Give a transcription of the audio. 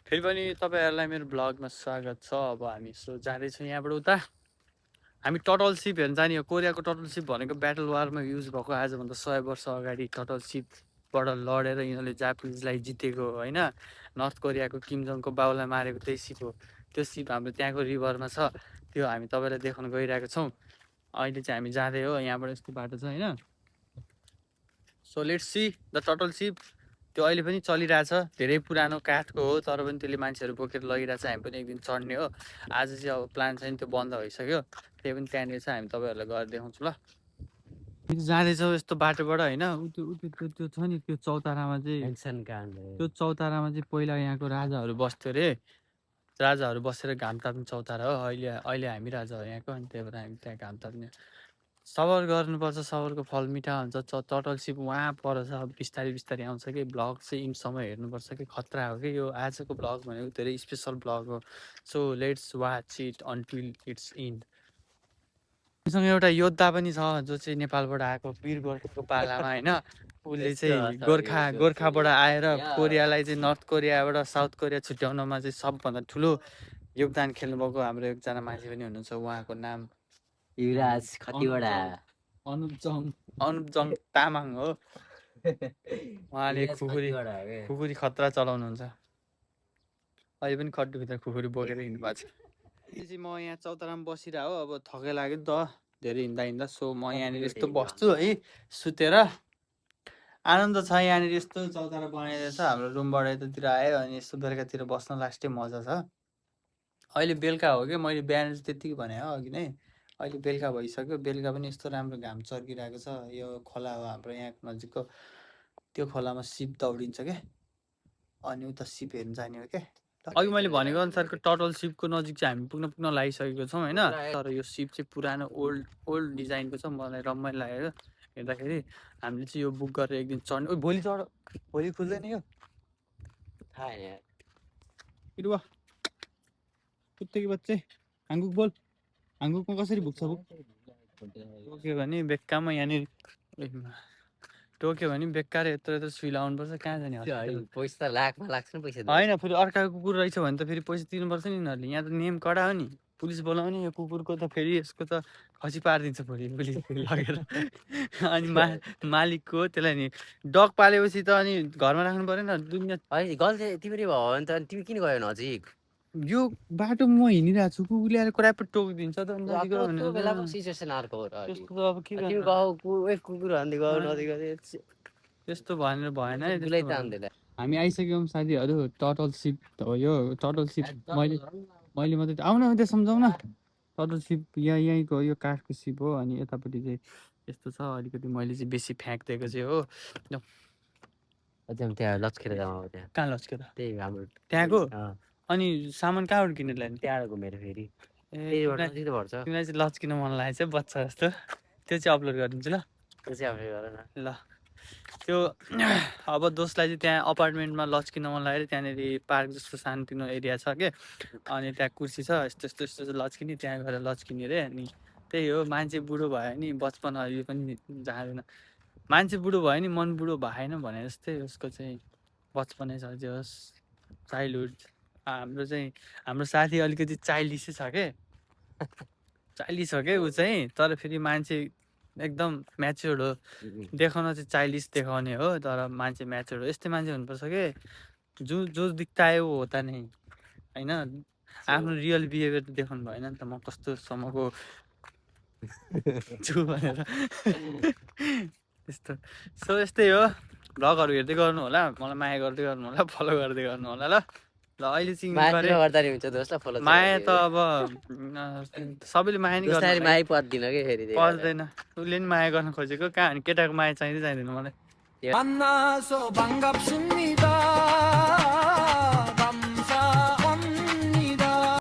फेरि पनि तपाईँहरूलाई मेरो ब्लगमा स्वागत छ। अब हामी यसो जाँदैछौँ यहाँबाट उता। हामी टटल सिप हेर्न जाने हो। कोरियाको टटल सिप भनेको ब्याटल वारमा युज भएको आजभन्दा 100 वर्ष अगाडि टटल सिपबाट लडेर यिनीहरूले जापानिजलाई जितेको होइन। नर्थ कोरियाको किम जोङको बाउलाई मारेको त्यही सिप हो। त्यो सिप हाम्रो त्यहाँको रिभरमा छ। त्यो हामी तपाईँलाई देखाउन गइरहेको छौँ। अहिले चाहिँ हामी जाँदै हो, यहाँबाट यस्तो बाटो छ होइन। So let's see the Tuttle सिप। त्यो अहिले पनि चलिरहेछ। धेरै पुरानो काठको हो तर पनि त्यसले मान्छेहरू बोकेर लगिरहेछ। हामी पनि एक दिन चढ्ने हो। आज चाहिँ अब प्लान छैन, त्यो बन्द भइसक्यो। त्यही पनि त्यहाँनिर चाहिँ हामी तपाईँहरूलाई गएर देखाउँछौँ ल। जाँदैछौँ यस्तो बाटोबाट होइन। त्यो छ नि त्यो चौतारामा चाहिँ, त्यो चौतारामा चाहिँ पहिला यहाँको राजाहरू बस्थ्यो अरे। राजाहरू बसेर घाम ताप्ने चौतारा हो। अहिले अहिले हामी राजा हो यहाँको, अनि त्यही भएर हामी त्यहाँ घाम ताप्ने। सबर गर्नुपर्छ, सबरको फल मिठा हुन्छ। टटल सिप वहाँ पर छ। बिस्तारै बिस्तारै आउँछ कि ब्लग चाहिँ इन्डसम्म हेर्नुपर्छ कि खतरा हो कि यो आजको ब्लग भनेको धेरै स्पेसल ब्लग हो। So let's watch it until it's end. मसँग एउटा योद्धा पनि छ जो चाहिँ नेपालबाट आएको, वीर गोर्खाको पालामा होइन। उसले चाहिँ गोर्खाबाट आएर कोरियालाई चाहिँ नर्थ कोरियाबाट साउथ कोरिया छुट्याउनमा चाहिँ सबभन्दा ठुलो योगदान खेल्नुभएको हाम्रो एकजना मान्छे पनि हुनुहुन्छ। उहाँको नाम युवराज खतिवडा अनुप जङ तामाङ हो। उहाँले खुकुरी खतरा चलाउनुहुन्छ। अहिले पनि खड्डुभित्र खुकुरी बोकेर हिँड्नु भएको छ। चाहिँ म यहाँ चौतारामा बसिरहेको हो। अब थकै लाग्यो नि त धेरै हिँड्दा हिँड्दा। सो म यहाँनिर यस्तो बस्छु है सुतेर। आनन्द छ यहाँनिर। यस्तो चौतारा बनाइदिएको छ। हाम्रो रुमबाट यतातिर आयो अनि यस्तो बेलुकातिर बस्न लास्टै मजा छ। अहिले बेलुका हो कि, मैले बिहान चाहिँ त्यतिकै भने हो अघि नै। अहिले बेलुका भइसक्यो। बेलुका पनि यस्तो राम्रो घाम चर्किरहेको छ। यो खोला हो हाम्रो यहाँको नजिकको। त्यो खोलामा सिप दौडिन्छ क्या। अनि उता सिप हेर्न जाने हो क्या। अघि मैले भनेको अनुसारको टटल सिपको नजिक चाहिँ हामी पुग्न लागिसकेको छौँ होइन। तर यो सिप चाहिँ पुरानो ओल्ड डिजाइनको छ। मलाई रमाइलो लागेको हेर्दाखेरि। हामीले चाहिँ यो बुक गरेर एक दिन चढ्ने। भोलि खुल्दैन यो थाहा छैन बिरुवा कुत्ते कि बच्चे। हाङ्गुक बोल। हाङ्गुकमा कसरी पुग्छ बुक? टोक्यो भने बेक्कामा यहाँनिर टोक्यो भने बेकार यत्रो यत्रो सुई लाउनुपर्छ। कहाँ जाने पैसा लाखमा लाग्छ नि पैसा होइन। फेरि अर्काको कुकुर रहेछ भने त फेरि पैसा तिर्नुपर्छ नि यिनीहरूले। यहाँ त नेम कडा हो नि। पुलिस बोलाउने यो कुकुरको त फेरि यसको त खसी पारिदिन्छ भोलि लगेर। अनि मालिकको त्यसलाई नि डग पालेपछि त अनि घरमा राख्नु परेन दुनियाँ। है गल्ती तिमीले भयो भने त तिमी किन गयो नजिक? यो बाटोमा म हिँडिरहेको छु, कुकुरले आएर क्राप टोकिदिन्छ त। त्यो बेलाको सिचुएसन अर्को हो र त्यस्तो त अब के तिमी गयो कुकुर हान्दै गयो नजिक त्यस्तो भनेर भएन है। बुझाइ तान्दैन। हामी आइसक्यौँ साथीहरू। टटल सिप हो यो। टटल सिप मैले मात्रै आउन त्यहाँ सम्झाउन। टटल सिप यहीँको यो काठको सिप हो। अनि यतापट्टि चाहिँ यस्तो छ अलिकति। मैले चाहिँ बेसी फ्याँकिदिएको चाहिँ हो। त्यहाँ लस्केर जाउँ। त्यहाँ कहाँ लस्केर? त्यही हाम्रो त्यहाँको। अनि सामान कहाँबाट किनेर ल्याने? त्यहाँबाट घुमेर फेरि तिमीलाई चाहिँ लच्किन मन लागेको छ बच्चा जस्तो। त्यो चाहिँ अपलोड गरिदिन्छु ल। त्यो चाहिँ अपलोड गर न ल। त्यो अब दोस्तलाई चाहिँ त्यहाँ अपार्टमेन्टमा लच्किन मन लागेर त्यहाँनिर पार्क जस्तो सानोतिनो एरिया छ क्या। अनि त्यहाँ कुर्सी छ यस्तो यस्तो यस्तो लच्किने। त्यहाँ गएर लच्किने अरे। अनि त्यही हो, मान्छे बुढो भयो नि बचपन अहिले पनि जाँदैन। मान्छे बुढो भयो नि मन बुढो भएन भने जस्तै उसको चाहिँ बचपनै छ। जे होस् चाइल्डहुड। हाम्रो साथी अलिकति चाइल्डिसै छ के। चाइल्डिस हो क्या ऊ चाहिँ। तर फेरि मान्छे एकदम म्याच्योर्ड हो। देखाउन चाहिँ चाइल्डिस देखाउने हो तर मान्छे म्याच्योर्ड हो। यस्तै मान्छे हुनुपर्छ के जो दिखता है वो होता नहीं होइन। आफ्नो रियल बिहेभियर त देखाउनु भएन नि त। म कस्तो सम्मको छु भनेर त्यस्तो। सो यस्तै हो। भ्लगहरू हेर्दै गर्नु होला, मलाई माया गर्दै गर्नु होला, फलो गर्दै गर्नु होला ल। ल अहिले चाहिँ माया त अब सबैले माया नि गर्नु माया पर्दैन के फेरि पर्दैन। उसले नि माया गर्न खोजेको कहाँ। केटाको माया चाहिँदै चाहिँदैन मलाई।